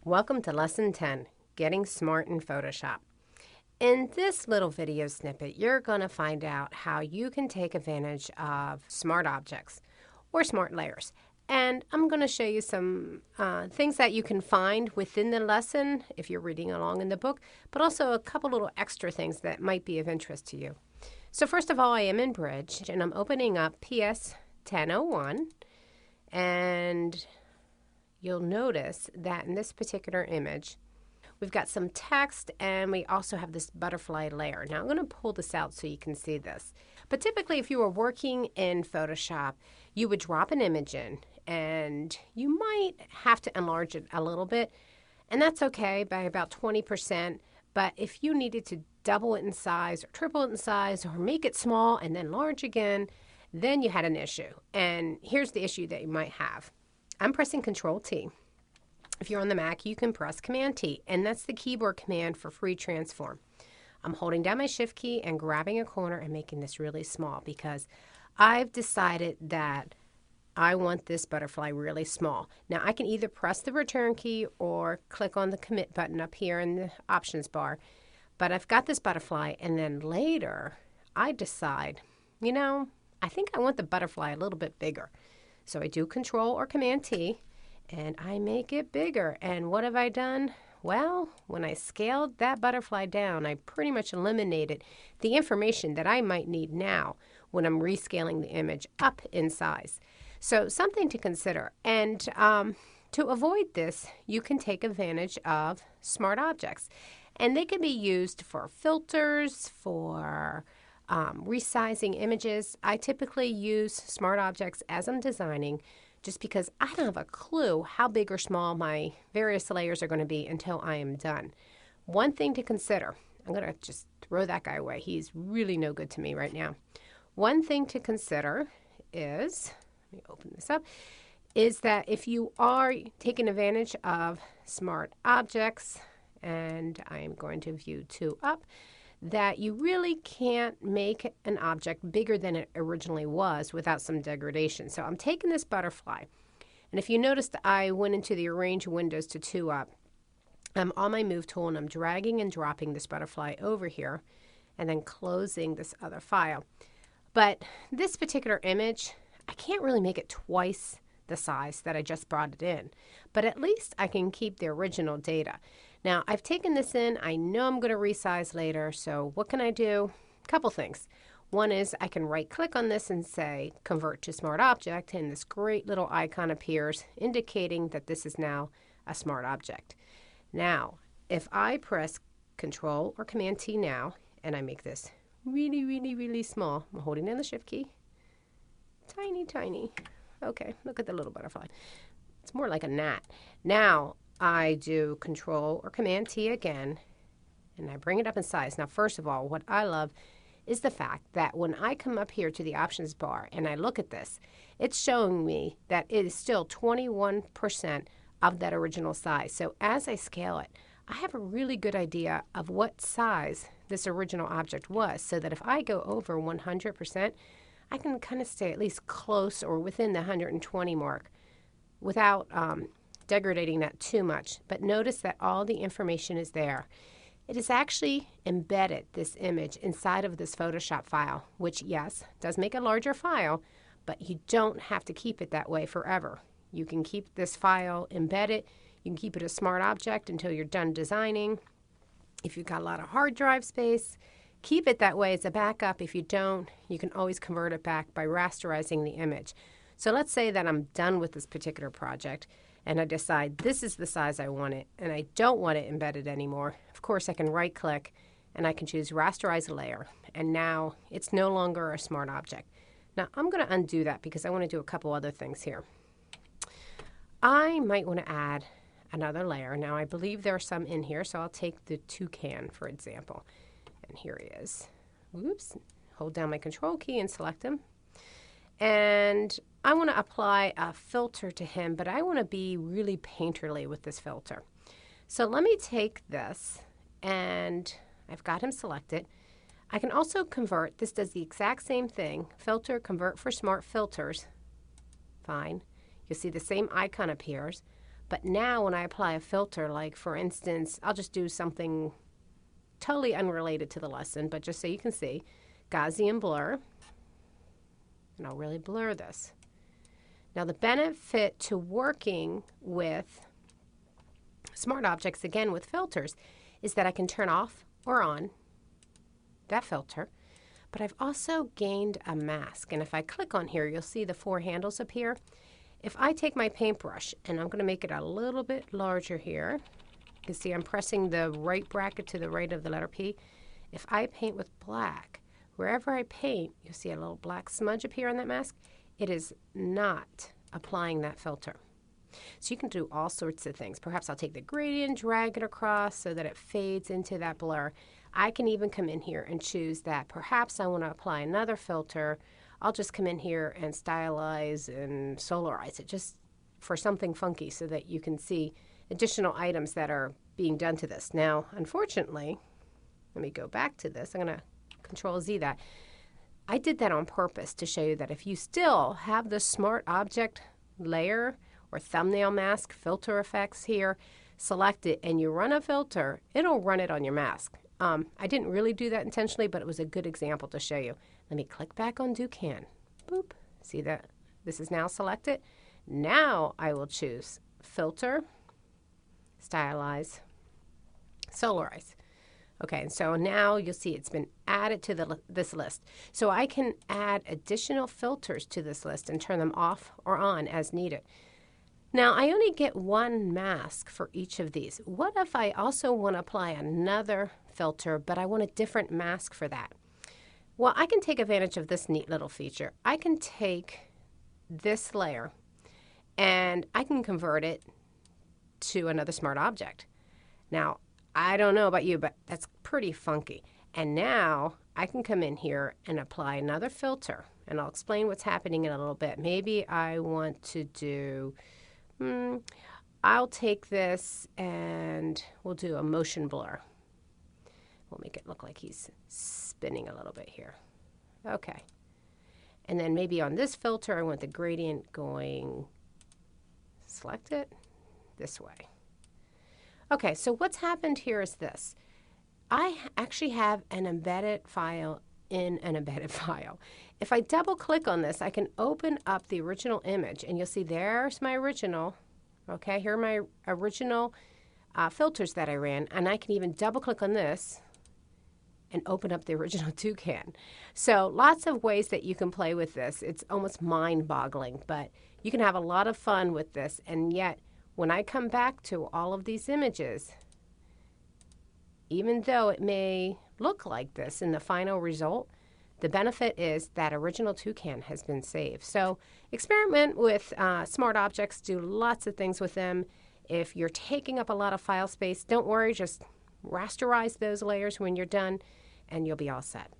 Welcome to Lesson 10, Getting Smart in Photoshop. In this little video snippet, you're going to find out how you can take advantage of smart objects or smart layers. And I'm going to show you some things that you can find within the lesson if you're reading along in the book, but also a couple little extra things that might be of interest to you. So first of all, I am in Bridge, and I'm opening up PS 1001, and you'll notice that in this particular image, we've got some text and we also have this butterfly layer. Now I'm going to pull this out so you can see this. But typically if you were working in Photoshop, you would drop an image in and you might have to enlarge it a little bit. And that's okay, by about 20%. But if you needed to double it in size or triple it in size or make it small and then large again, then you had an issue. And here's the issue that you might have. I'm pressing Control-T. If you're on the Mac, you can press Command-T, and that's the keyboard command for free transform. I'm holding down my Shift key and grabbing a corner and making this really small because I've decided that I want this butterfly really small. Now, I can either press the Return key or click on the Commit button up here in the options bar, but I've got this butterfly, and then later I decide, you know, I think I want the butterfly a little bit bigger. So I do Control or Command-T, and I make it bigger. And what have I done? Well, when I scaled that butterfly down, I pretty much eliminated the information that I might need now when I'm rescaling the image up in size. So something to consider. And to avoid this, you can take advantage of smart objects. And they can be used for filters, for resizing images. I typically use smart objects as I'm designing just because I don't have a clue how big or small my various layers are going to be until I am done. One thing to consider, I'm going to just throw that guy away. He's really no good to me right now. One thing to consider is, let me open this up, is that if you are taking advantage of smart objects, and I am going to view 2 up, that you really can't make an object bigger than it originally was without some degradation. So I'm taking this butterfly, and if you noticed, I went into the Arrange Windows to 2 up. I'm on my Move tool, and I'm dragging and dropping this butterfly over here, and then closing this other file. But this particular image, I can't really make it twice the size that I just brought it in, but at least I can keep the original data. Now, I've taken this in. I know I'm going to resize later, so what can I do? A couple things. One is I can right-click on this and say Convert to Smart Object, and this great little icon appears indicating that this is now a smart object. Now, if I press Control or Command-T now, and I make this really, really, really small, I'm holding down the Shift key. Tiny, tiny. Okay, look at the little butterfly. It's more like a gnat. Now, I do Control or Command-T again, and I bring it up in size. Now, first of all, what I love is the fact that when I come up here to the options bar and I look at this, it's showing me that it is still 21% of that original size. So as I scale it, I have a really good idea of what size this original object was, so that if I go over 100%, I can kind of stay at least close or within the 120 mark without degrading that too much. But notice that all the information is there. It is actually embedded, this image, inside of this Photoshop file, which, yes, does make a larger file, but you don't have to keep it that way forever. You can keep this file embedded. You can keep it a smart object until you're done designing. If you've got a lot of hard drive space, keep it that way as a backup. If you don't, you can always convert it back by rasterizing the image. So let's say that I'm done with this particular project, and I decide this is the size I want it, and I don't want it embedded anymore. Of course, I can right-click, and I can choose Rasterize Layer, and now it's no longer a smart object. Now, I'm going to undo that because I want to do a couple other things here. I might want to add another layer. Now, I believe there are some in here, so I'll take the toucan, for example. And here he is. Oops. Hold down my Control key and select him. And I want to apply a filter to him, but I want to be really painterly with this filter. So let me take this, and I've got him selected. I can also convert. This does the exact same thing. Filter, convert for smart filters. Fine. You'll see the same icon appears. But now when I apply a filter, like for instance, I'll just do something totally unrelated to the lesson, but just so you can see, Gaussian blur, and I'll really blur this. Now the benefit to working with smart objects, again with filters, is that I can turn off or on that filter, but I've also gained a mask. And if I click on here, you'll see the 4 handles appear. If I take my paintbrush, and I'm going to make it a little bit larger here, you can see I'm pressing the right bracket to the right of the letter P. If I paint with black, wherever I paint, you'll see a little black smudge appear on that mask. It is not applying that filter. So you can do all sorts of things. Perhaps I'll take the gradient, drag it across so that it fades into that blur. I can even come in here and choose that perhaps I want to apply another filter. I'll just come in here and stylize and solarize it just for something funky so that you can see additional items that are being done to this. Now, unfortunately, let me go back to this. I'm going to Control Z that. I did that on purpose to show you that if you still have the smart object layer or thumbnail mask filter effects here, select it and you run a filter, it'll run it on your mask. I didn't really do that intentionally, but it was a good example to show you. Let me click back on Do Can. Boop. See that? This is now selected. Now I will choose Filter, Stylize, Solarize. Okay, and so now you'll see it's been added to this list. So I can add additional filters to this list and turn them off or on as needed. Now, I only get one mask for each of these. What if I also want to apply another filter, but I want a different mask for that? Well, I can take advantage of this neat little feature. I can take this layer and I can convert it to another smart object. Now, I don't know about you, but that's pretty funky. And now I can come in here and apply another filter, and I'll explain what's happening in a little bit. Maybe I want to do, I'll take this and we'll do a motion blur. We'll make it look like he's spinning a little bit here. Okay. And then maybe on this filter, I want the gradient going, select it this way. Okay, so what's happened here is this. I actually have an embedded file in an embedded file. If I double click on this, I can open up the original image, and you'll see there's my original. Okay, here are my original filters that I ran, and I can even double click on this and open up the original toucan. So lots of ways that you can play with this. It's almost mind-boggling, but you can have a lot of fun with this, and yet when I come back to all of these images, even though it may look like this in the final result, the benefit is that original toucan has been saved. So experiment with smart objects, do lots of things with them. If you're taking up a lot of file space, don't worry, just rasterize those layers when you're done and you'll be all set.